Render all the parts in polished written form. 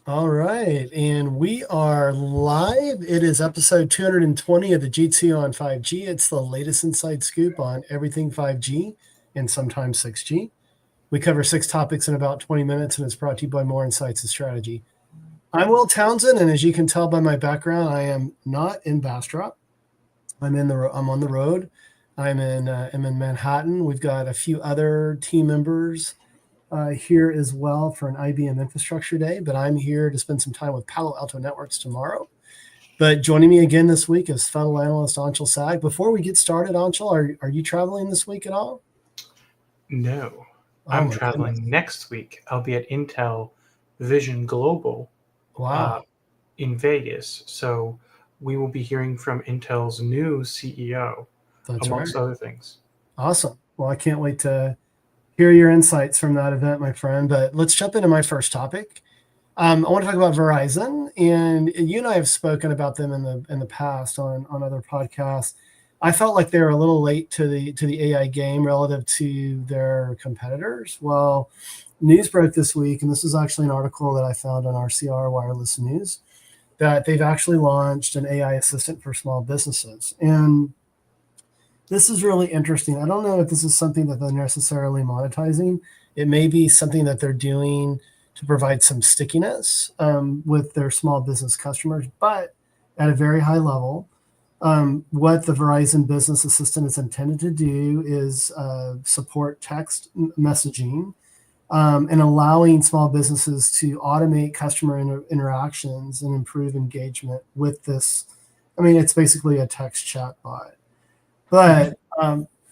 All right, and we are live. It is episode 220 of the GTC on 5G. It's the latest inside scoop on everything 5G and sometimes 6G. We cover 6 topics in about 20 minutes, and it's brought to you by More Insights and Strategy. I'm Will Townsend, and as you can tell by my background, I am not in Bastrop. I'm on the road. I'm in Manhattan. We've got a few other team members here as well for an IBM Infrastructure Day, but I'm here to spend some time with Palo Alto Networks tomorrow. But joining me again this week is fellow analyst Anshel Sag. Before we get started, Anshel, are you traveling this week at all? No, Oh I'm my goodness! traveling next week. I'll be at Intel Vision Global uh, Wow, in Vegas. So we will be hearing from Intel's new CEO, that's right. amongst other things. Awesome. Well, I can't wait to hear your insights from that event, my friend. But let's jump into my first topic. I want to talk about Verizon, and you and I have spoken about them in the past on other podcasts. I felt like they were a little late to the AI game relative to their competitors. Well, news broke this week, and this is actually an article that I found on RCR Wireless News that they've actually launched an AI assistant for small businesses, and this is really interesting. I don't know if this is something that they're necessarily monetizing. It may be something that they're doing to provide some stickiness with their small business customers, but at a very high level, what the Verizon Business Assistant is intended to do is support text messaging and allowing small businesses to automate customer interactions and improve engagement with this. I mean, it's basically a text chat bot. Mhm. But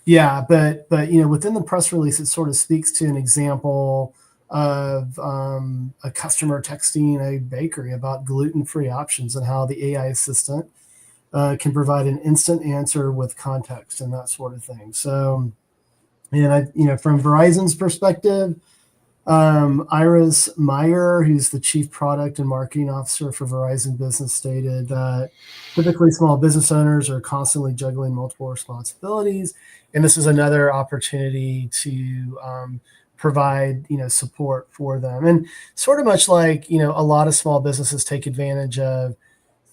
yeah, but within the press release, it sort of speaks to an example of a customer texting a bakery about gluten-free options and how the AI assistant can provide an instant answer with context and that sort of thing. So, and from Verizon's perspective, Iris Meyer, who's the chief product and marketing officer for Verizon Business, stated that typically small business owners are constantly juggling multiple responsibilities, and this is another opportunity to provide support for them. And sort of much like a lot of small businesses take advantage of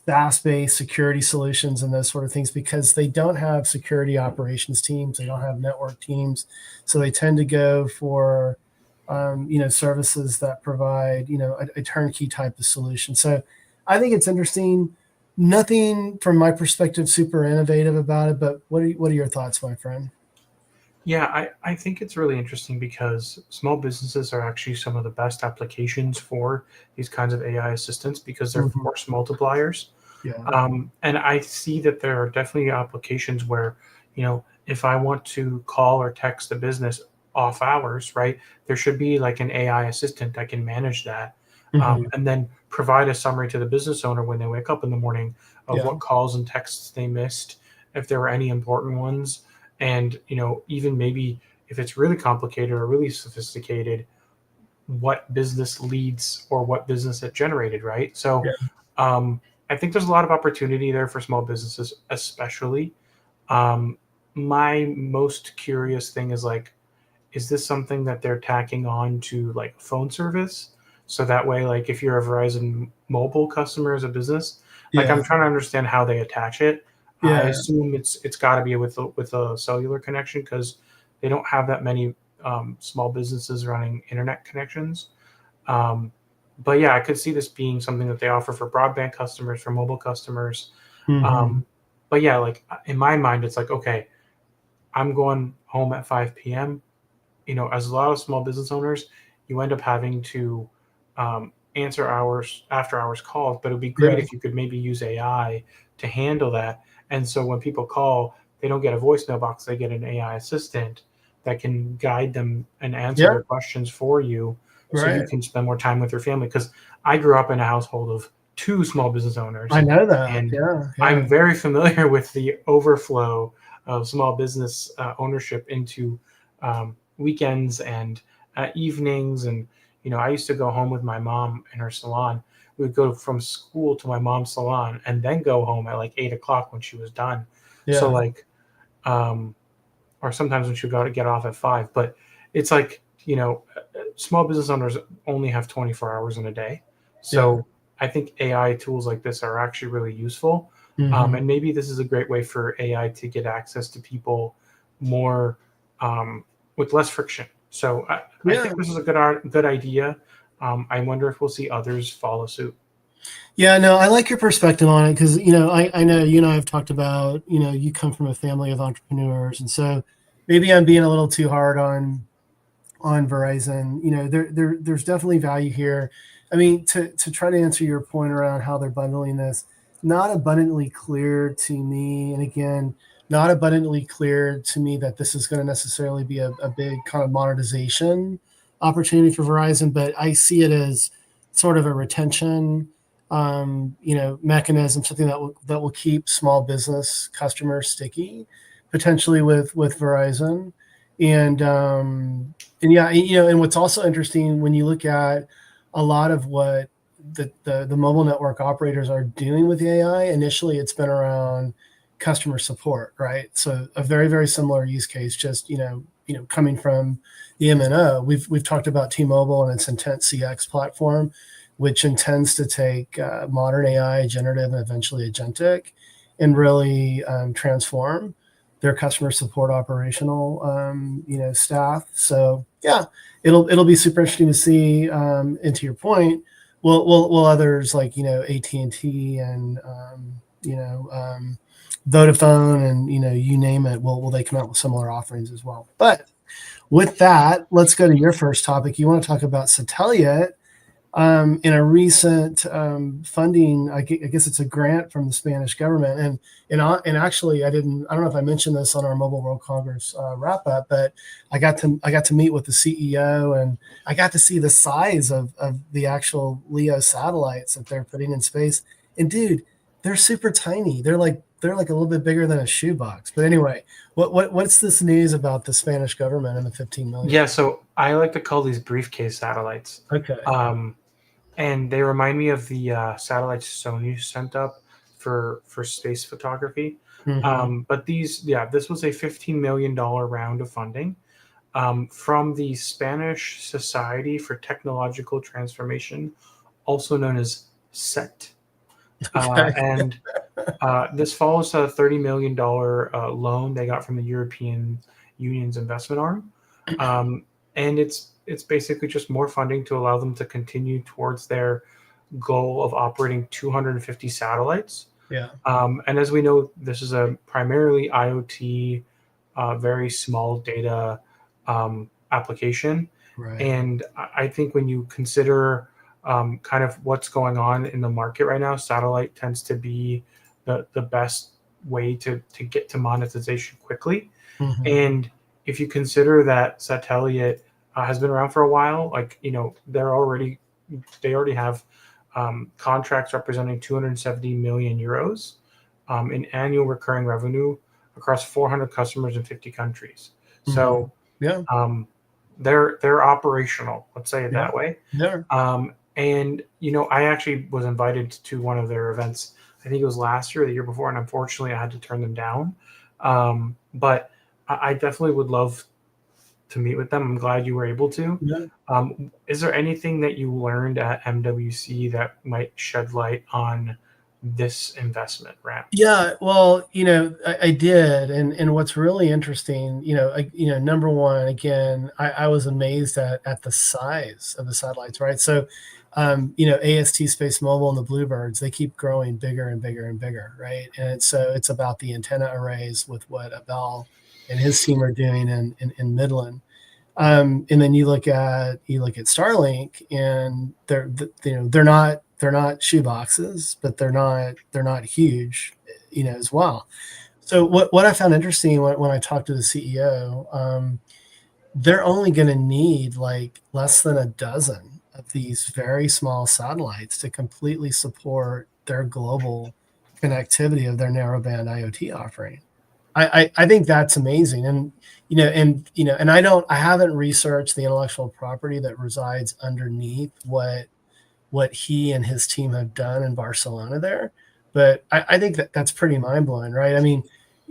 SaaS-based security solutions and those sort of things because they don't have security operations teams, they don't have network teams, so they tend to go for services that provide a turnkey type of solution. So I think it's interesting. Nothing from my perspective super innovative about it, but what are your thoughts, my friend? Yeah, I think it's really interesting because small businesses are actually some of the best applications for these kinds of AI assistants because they're Mhm. force multipliers. Yeah, And I see that there are definitely applications where, if I want to call or text the business off hours, right, there should be like an AI assistant that can manage that, hmm, and then provide a summary to the business owner when they wake up in the morning of yeah, what calls and texts they missed, if there were any important ones, and even maybe if it's really complicated or really sophisticated, what business leads or what business it generated, right? So yeah, um, I think there's a lot of opportunity there for small businesses, especially. Um, my most curious thing is like, is this something that they're tacking on to like phone service? So that way, like if you're a Verizon mobile customer as a business, like yeah, I'm trying to understand how they attach it. I yeah. assume it's got to be with a cellular connection because they don't have that many small businesses running internet connections. Um, but yeah, I could see this being something that they offer for broadband customers, for mobile customers. Hmm. Um, but yeah, like in my mind, it's like, okay, I'm going home at 5 p.m. As a lot of small business owners, you end up having to answer hours after hours calls, but it would be great Yeah, if you could maybe use AI to handle that. And so when people call, they don't get a voicemail box, they get an AI assistant that can guide them and answer yeah, their questions for you so you right. can spend more time with your family. Because I grew up in a household of two small business I owners, know that. and Yeah, yeah. I'm very familiar with the overflow of small business ownership into weekends and evenings. And I used to go home with my mom in her salon. We would go from school to my mom's salon and then go home at like 8 o'clock when she was done. So Yeah. like um or sometimes when she would go to get off at 5. But it's like small business owners only have 24 hours in a day, Yeah. So I think AI tools like this are actually really useful. Hmm. And maybe this is a great way for AI to get access to people more um, with less friction. So I Yeah. think this is a good idea. I wonder if we'll see others follow suit. Yeah, no, I like your perspective on it because, I know you and I have talked about, you come from a family of entrepreneurs. And so maybe I'm being a little too hard on Verizon. There's definitely value here. I mean, to try to answer your point around how they're bundling this, not abundantly clear to me. And again, not abundantly clear to me that this is going to necessarily be a big kind of monetization opportunity for Verizon, but I see it as sort of a retention, mechanism, something that will keep small business customers sticky, potentially with Verizon. And yeah, and what's also interesting when you look at a lot of what the mobile network operators are doing with the AI, initially it's been around customer support, right? So a very, very similar use case, just, coming from the MNO. We've talked about T-Mobile and its Intent CX platform, which intends to take modern AI, generative, and eventually agentic, and really transform their customer support operational staff. So yeah, it'll be super interesting to see. And to your point, will others like AT and T and Vodafone and you name it, will they come out with similar offerings as well? But with that, let's go to your first topic. You want to talk about Sateliot, in a recent funding. I guess it's a grant from the Spanish government, and actually, I don't know if I mentioned this on our Mobile World Congress wrap up, but I got to meet with the CEO, and I got to see the size of the actual LEO satellites that they're putting in space. And dude, they're super tiny. They're like a little bit bigger than a shoebox. But anyway, what's this news about the Spanish government and the 15 million? Yeah, so I like to call these briefcase satellites. Okay. Um, and they remind me of the satellites Sony sent up for space photography. Hmm. But this was a $15 million round of funding from the Spanish Society for Technological Transformation, also known as SET. Okay. And this follows a $30 million loan they got from the European Union's investment arm. Um, and it's basically just more funding to allow them to continue towards their goal of operating 250 satellites. Yeah. And as we know, this is a primarily IoT, very small data application. Right. And I think when you consider kind of what's going on in the market right now, satellite tends to be the best way to get to monetization quickly. Hmm. And if you consider that Sateliot has been around for a while, like they already have contracts representing 270 million euros in annual recurring revenue across 400 customers in 50 countries. Hmm. So Yeah. um, they're operational. Let's say it Yeah. that way. Yeah. And I actually was invited to one of their events. I think it was last year or the year before, and unfortunately, I had to turn them down. But I definitely would love to meet with them. I'm glad you were able to. Yeah. Is there anything that you learned at MWC that might shed light on this investment ramp? Yeah, well, I did, and what's really interesting, number one, again, I was amazed at the size of the satellites, right? So, AST Space Mobile and the Bluebirds, they keep growing bigger and bigger and bigger, right? And so it's about the antenna arrays with what Abel and his team are doing in Midland. And then you look at Starlink, and they're not shoe boxes, but they're not huge, as well. So what I found interesting when I talked to the CEO, they're only going to need like less than a dozen of these very small satellites to completely support their global connectivity of their narrowband IoT offering. I think that's amazing. And I haven't researched the intellectual property that resides underneath what he and his team have done in Barcelona there. But I think that's pretty mind blowing, right? I mean,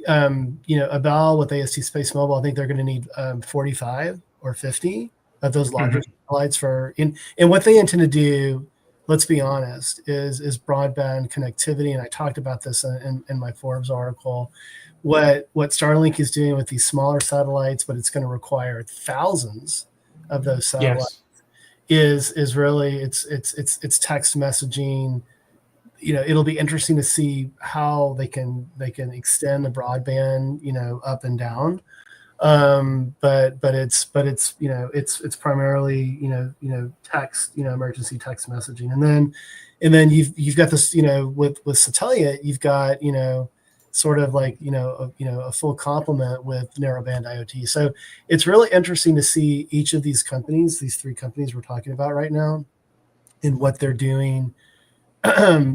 Abel with AST Space Mobile, I think they're going to need 45 or 50 of those larger Mhm. satellites and what they intend to do. let's be honest, is broadband connectivity. And I talked about this in my Forbes article. What Starlink is doing with these smaller satellites, but it's going to require thousands of those satellites, Yes. is really it's text messaging. It'll be interesting to see how they can extend the broadband, up and down. But it's primarily text, emergency text messaging. And then you've got this, with Sateliot, you've got, sort of like, a full complement with narrowband IoT. So it's really interesting to see each of these companies, these three companies we're talking about right now, and what they're doing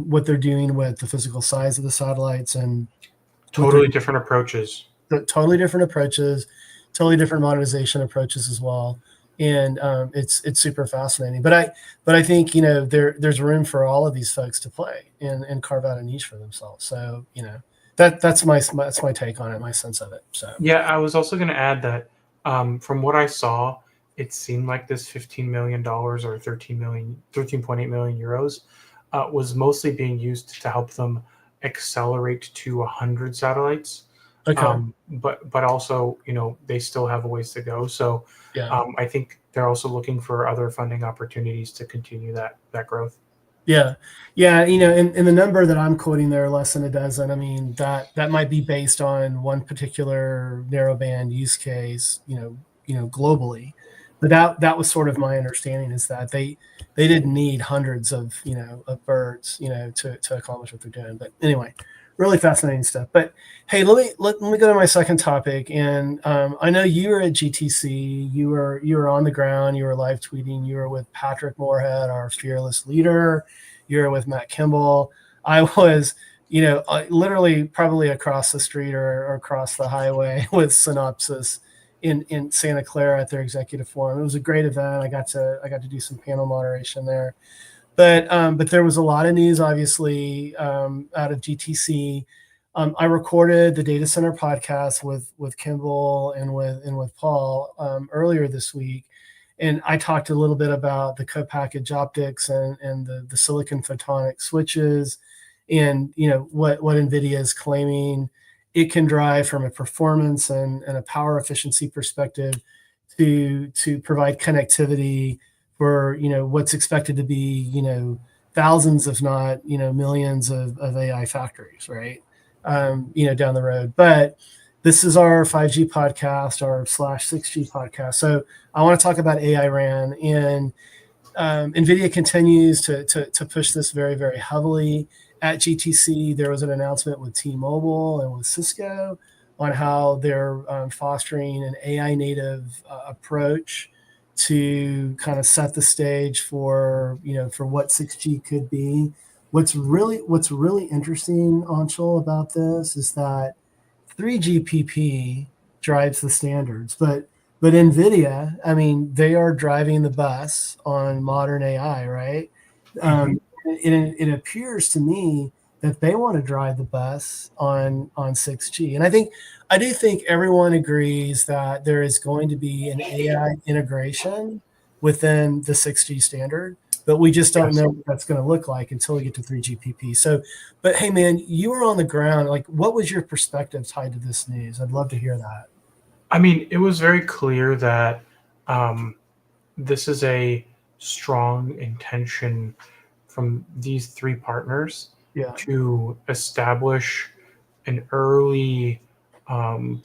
what they're doing with the physical size of the satellites, and what they're Totally different approaches. totally different approaches, totally different monetization approaches as well. And it's super fascinating. But I think there's room for all of these folks to play and carve out a niche for themselves. So that's my take on it, my sense of it. So Yeah, I was also going to add that from what I saw, it seemed like this $15 million or 13.8 million euros was mostly being used to help them accelerate to 100 satellites. okay, But also, they still have a ways to go. So yeah. I think they're also looking for other funding opportunities to continue that growth. Yeah, yeah, and the number that I'm quoting there, less than a dozen. I mean, that might be based on one particular narrowband use case, globally. But that was sort of my understanding, is that they didn't need hundreds of birds, to accomplish what they're doing. But anyway, really fascinating stuff. But hey, let me go to my second topic. And I know you were at GTC. You were on the ground. You were live tweeting. You were with Patrick Moorhead, our fearless leader. You were with Matt Kimball. I was, literally probably across the street or across the highway with Synopsys in Santa Clara at their executive forum. It was a great event. I got to do some panel moderation there. But there was a lot of news, obviously, out of GTC. I recorded the data center podcast with Kimball and with Paul earlier this week, and I talked a little bit about the co-packaged optics and the silicon photonic switches, and what NVIDIA is claiming it can drive from a performance and a power efficiency perspective to provide connectivity for what's expected to be thousands, if not millions of AI factories, right? Down the road. But this is our 5G podcast, our slash 6G podcast. So I want to talk about AI RAN, and NVIDIA continues to push this very, very heavily. At GTC, there was an announcement with T-Mobile and with Cisco on how they're fostering an AI native approach to kind of set the stage for what 6G could be. What's really interesting, Anshel, about this is that 3GPP drives the standards, but NVIDIA, I mean, they are driving the bus on modern AI, right? Mhm. It appears to me that they want to drive the bus on 6G, and I do think everyone agrees that there is going to be an AI integration within the 6G standard, but we just don't Yes. know what that's going to look like until we get to 3GPP. So, but hey, man, you were on the ground. Like, what was your perspective tied to this news? I'd love to hear that. I mean, it was very clear that um, this is a strong intention from these three partners Yeah. to establish an early um,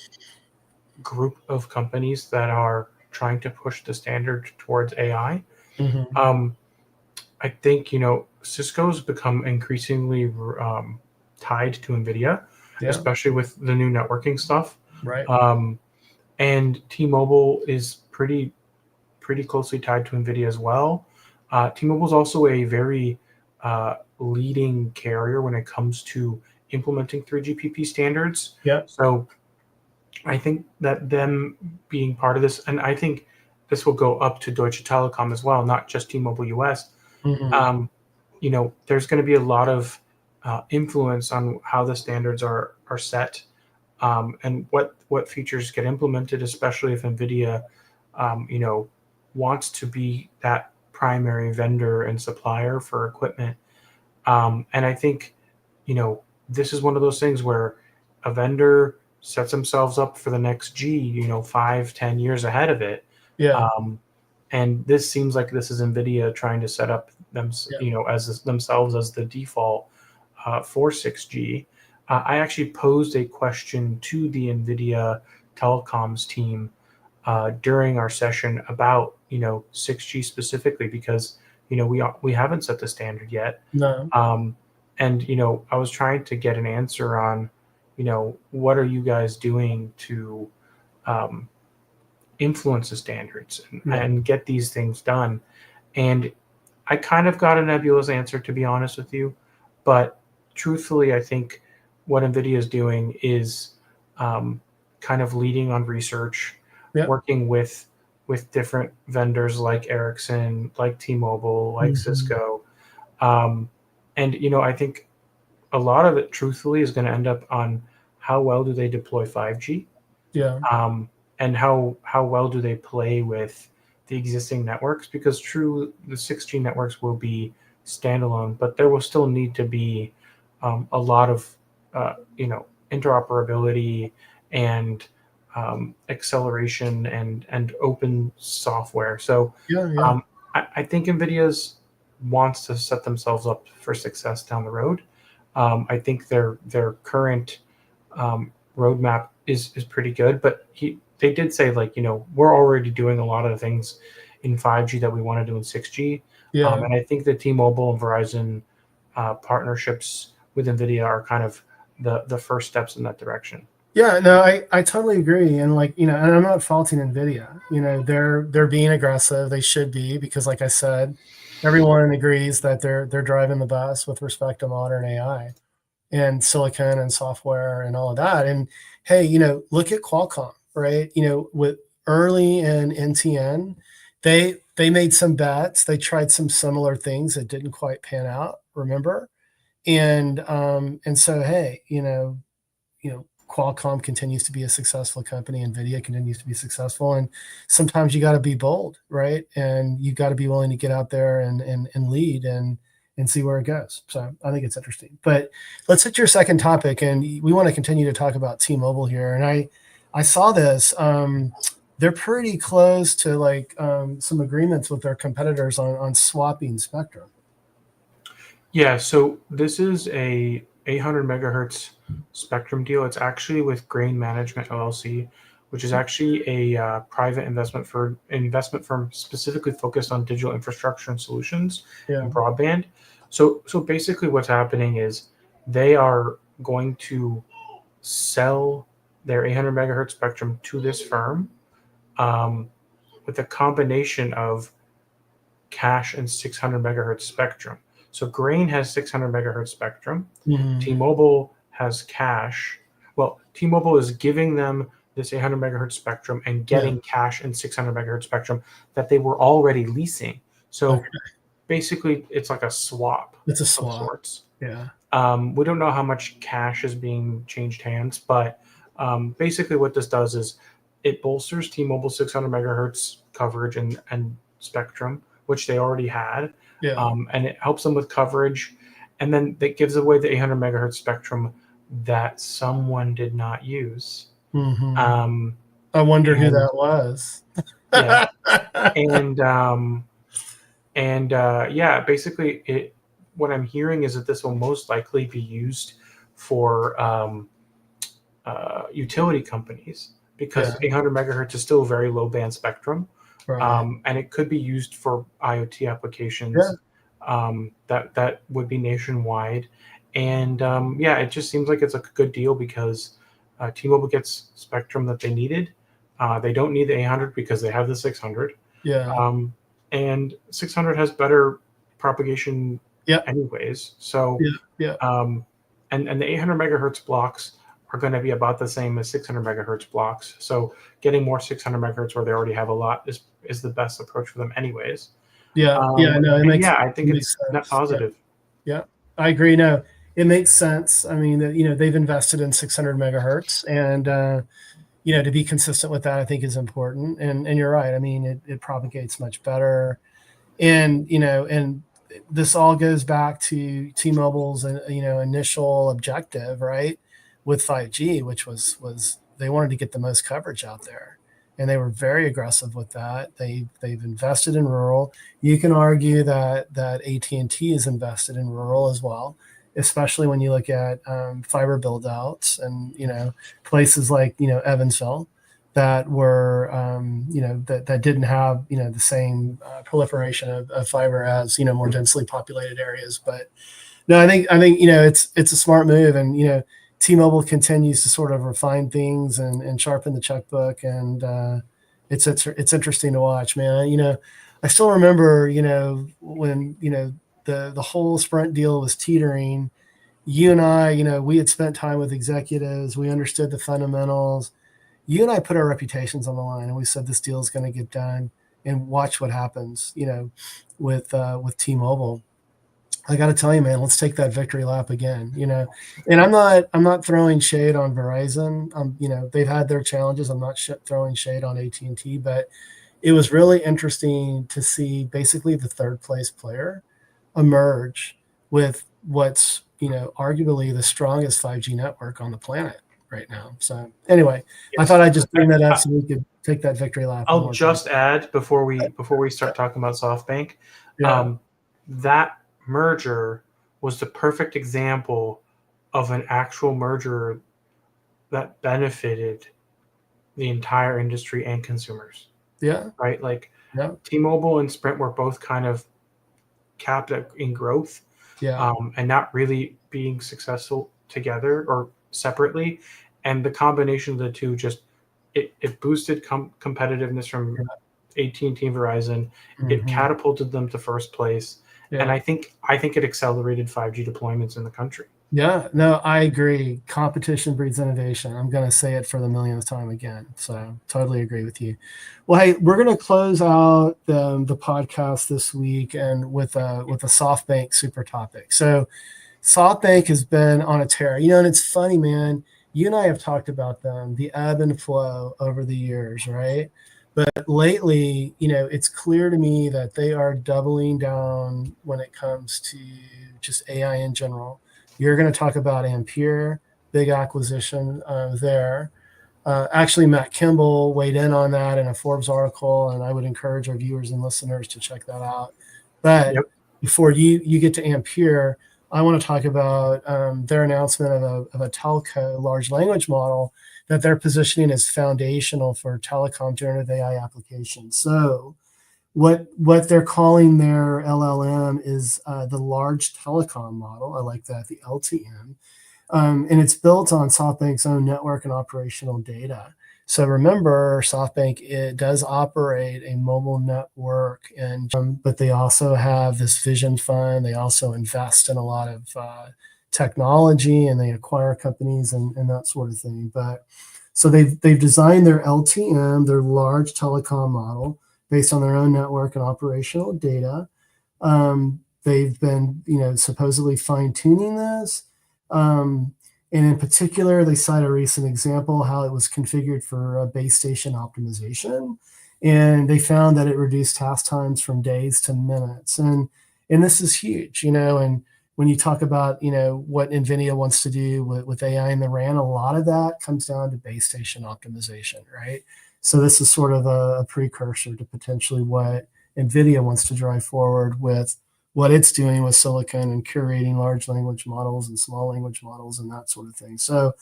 group of companies that are trying to push the standard towards AI. Hmm. Um, I think Cisco's become increasingly tied to NVIDIA, Yeah. especially with the new networking stuff. Right. Um, and T-Mobile is pretty closely tied to NVIDIA as well. T-Mobile is also a very leading carrier when it comes to implementing 3GPP standards. Yeah. So I think that them being part of this, and I think this will go up to Deutsche Telekom as well, not just T-Mobile US. Hmm. Um, there's going to be a lot of influence on how the standards are set, and what features get implemented, especially if NVIDIA, wants to be that primary vendor and supplier for equipment. And I think, this is one of those things where a vendor sets themselves up for the next G, 5, 10 years ahead of it. Yeah. Um, and this seems like this is NVIDIA trying to set up them, Yeah. as themselves as the default for 6G. I actually posed a question to the NVIDIA telecoms team during our session about 6G specifically, because we haven't set the standard yet. No. um, and I was trying to get an answer on what are you guys doing to um, influence the standards Yeah. and get these things done. And I kind of got a nebulous answer, to be honest with you. But truthfully, I think what NVIDIA is doing is um, kind of leading on research, Yeah. working with different vendors like Ericsson, like T-Mobile, like Mhm. Cisco. Um, and I think a lot of it, truthfully, is going to end up on how well do they deploy 5G, Yeah. um, and how well do they play with the existing networks? Because true, the 6G networks will be standalone, but there will still need to be a lot of interoperability and acceleration and open software. So Yeah. Yeah. um, I think NVIDIA's wants to set themselves up for success down the road. I think their current roadmap is pretty good, but they did say, like, we're already doing a lot of the things in 5G that we want to do in 6G. Yeah. And I think the T-Mobile and Verizon partnerships with NVIDIA are kind of the first steps in that direction. Yeah, no, I totally agree. And like, and I'm not faulting NVIDIA. They're being aggressive. They should be, because like I said, everyone agrees that they're driving the bus with respect to modern AI and silicon and software and all of that. And hey, look at Qualcomm, right? With early in NTN, they made some bets. They tried some similar things that didn't quite pan out, remember? And so hey, Qualcomm continues to be a successful company. NVIDIA continues to be successful. And sometimes you got to be bold, right? And you got to be willing to get out there and lead and see where it goes. So I think it's interesting. But let's hit your second topic. And we want to continue to talk about T-Mobile here. And I saw this. They're pretty close to like some agreements with their competitors on swapping spectrum. Yeah, so this is a 800 megahertz spectrum deal. It's actually with Grain Management LLC, which is actually a private investment firm specifically focused on digital infrastructure and solutions Yeah. and broadband. So basically, what's happening is they are going to sell their 800 megahertz spectrum to this firm, um, with a combination of cash and 600 megahertz spectrum. So Grain has 600 megahertz spectrum. Mhm. T-Mobile has cash. Well, T-Mobile is giving them this 800 megahertz spectrum and Yeah. getting cash and 600 megahertz spectrum that they were already leasing. So Okay. basically, it's like a swap It's a of swap. sorts. Yeah. We don't know how much cash is being changed hands, but basically what this does is it bolsters T-Mobile 600 megahertz coverage and spectrum, which they already had, Yeah. and it helps them with coverage. And then it gives away the 800 megahertz spectrum that someone did not use. Mhm. Um, I wonder who and that was. yeah, and yeah, basically, what I'm hearing is that this will most likely be used for utility companies, Yeah. because 800 megahertz is still a very low band spectrum, Right. and it could be used for IoT Yeah. applications that would be nationwide. And yeah, it just seems like it's a good deal because T-Mobile gets spectrum that they needed. They don't need the 800 because they have the 600. Yeah. Um, and 600 has better propagation Yep. anyways. So, Yeah. Yeah. um, and the 800 megahertz blocks are going to be about the same as 600 megahertz blocks. So getting more 600 megahertz where they already have a lot is the best approach for them anyways. Yeah. Yeah. No, it And makes yeah, I think it makes it's net sense. Yeah. positive. Yeah. I agree. No, it makes sense. I mean, they've invested in 600 megahertz, and to be consistent with that, I think is important. And you're right. I mean, it propagates much better. And and this all goes back to T-Mobile's initial objective, right, with 5G, which was they wanted to get the most coverage out there, and they were very aggressive with that. They've invested in rural. You can argue that AT&T is invested in rural as well, especially when you look at fiber build outs and places like Evansville that were that didn't have the same proliferation of fiber as more densely populated areas. But no, I think it's a smart move, and T-Mobile continues to sort of refine things and sharpen the checkbook, and it's interesting to watch, man. I still remember when the whole Sprint deal was teetering. You and I, we had spent time with executives. We understood the fundamentals. You and I put our reputations on the line, and we said this deal is going to get done. And watch what happens, with T-Mobile. I got to tell you, man, let's take that victory lap again. And I'm not throwing shade on Verizon. They've had their challenges. I'm not throwing shade on AT&T, but it was really interesting to see basically the third place player emerge with what's arguably the strongest 5G network on the planet right now. So anyway, I Yes. thought I'd just bring that up so we could take that victory lap. I'll just add before we start talking about SoftBank, Yeah. that merger was the perfect example of an actual merger that benefited the entire industry and consumers. Yeah. Right, like Yeah. T-Mobile and Sprint were both kind of capped in growth, Yeah. and not really being successful together or separately. And the combination of the two just it boosted competitiveness from AT&T and Verizon. It Mm-hmm. catapulted them to first place, and Yeah. I think it accelerated 5G deployments in the country. Yeah, no, I agree. Competition breeds innovation. I'm going to say it for the millionth time again. So totally agree with you. Well, hey, we're going to close out the podcast this week and with a SoftBank super topic. So SoftBank has been on a tear, and it's funny, man. You and I have talked about them, the ebb and flow over the years, right? But lately, it's clear to me that they are doubling down when it comes to just AI in general. You're going to talk about Ampere, big acquisition there. Actually, Matt Kimball weighed in on that in a Forbes article, and I would encourage our viewers and listeners to check that out. But Yep. before you get to Ampere, I want to talk about their announcement of a telco large language model that they're positioning as foundational for telecom generative AI applications. So what they're calling their LLM is the large telecom model. I like that, the LTM. And it's built on SoftBank's own network and operational data. So remember, SoftBank, it does operate a mobile network, and but they also have this vision fund. They also invest in a lot of technology, and they acquire companies and that sort of thing. But so they've designed their LTM, their large telecom model, based on their own network and operational data. They've been, supposedly fine tuning this. And in particular, they cite a recent example how it was configured for base station optimization, and they found that it reduced task times from days to minutes. And this is huge, And when you talk about what NVIDIA wants to do with AI in the RAN, a lot of that comes down to base station optimization, right? So this is sort of a precursor to potentially what NVIDIA wants to drive forward with what it's doing with silicon and curating large language models and small language models and that sort of thing. So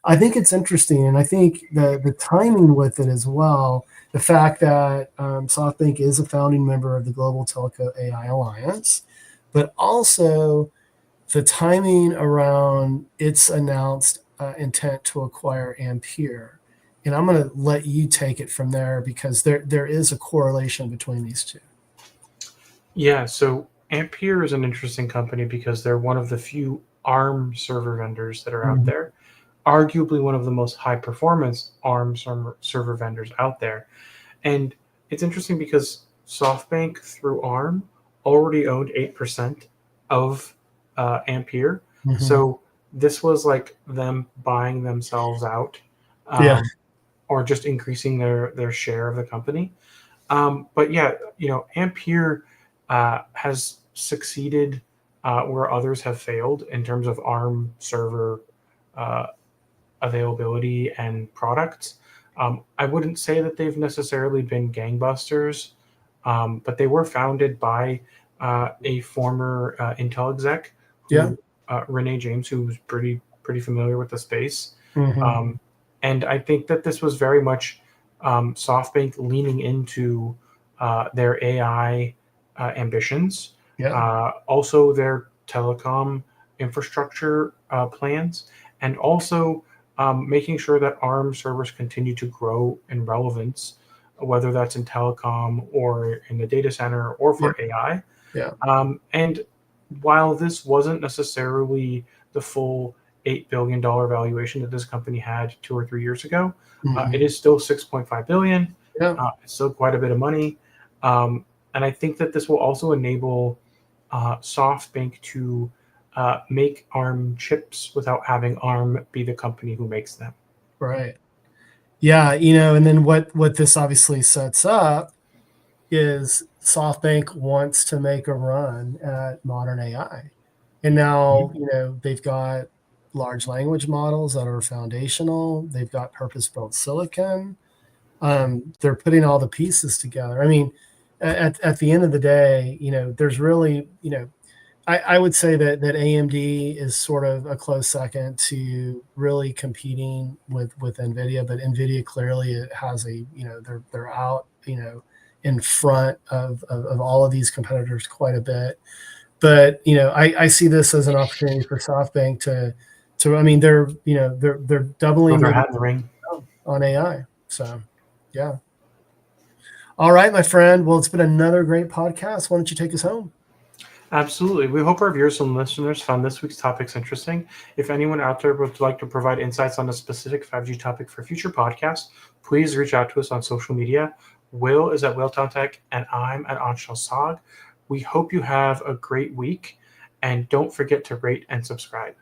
I think it's interesting, and I think the timing with it as well, the fact that SoftBank is a founding member of the Global Telco AI Alliance, but also the timing around its announced intent to acquire Ampere. And I'm going to let you take it from there because there is a correlation between these two. Yeah, so Ampere is an interesting company because they're one of the few ARM server vendors that are out Mhm. there, arguably one of the most high performance ARM server vendors out there. And it's interesting because SoftBank through ARM already owned 8% of Ampere. Mhm. So this was like them buying themselves out, Yeah. or just increasing their share of the company. But yeah, Ampere has succeeded where others have failed in terms of ARM server uh, availability and products. I wouldn't say that they've necessarily been gangbusters, but they were founded by a former Intel exec, Yeah. who Renee James, who's pretty familiar with the space. Hmm. And I think that this was very much SoftBank leaning into their AI ambitions, Yeah. also their telecom infrastructure plans, and also making sure that ARM servers continue to grow in relevance, whether that's in telecom or in the data center or Yeah. for AI. Yeah. And while this wasn't necessarily the full $8 billion valuation that this company had 2 or 3 years ago, it Hmm. is still 6.5 billion. Yeah. It's still quite a bit of money, and I think that this will also enable SoftBank to make ARM chips without having ARM be the company who makes them. Right. Yeah. And then what this obviously sets up is SoftBank wants to make a run at modern AI. And now, they've got large language models that are foundational. They've got purpose-built silicon. They're putting all the pieces together. I mean, at the end of the day, there's really, I would say that AMD is sort of a close second to really competing with NVIDIA, but NVIDIA clearly it has they're out, in front of all of these competitors quite a bit. But I see this as an opportunity for SoftBank I mean, they're Throw doubling their their hat in the ring. on AI. So yeah. All right, my friend. Well, it's been another great podcast. Why don't you take us home? Absolutely. We hope our viewers and listeners found this week's topics interesting. If anyone out there would like to provide insights on a specific 5G topic for future podcasts, please reach out to us on social media. Will is at Whaletown Tech, and I'm at Anshel Sog. We hope you have a great week, and don't forget to rate and subscribe.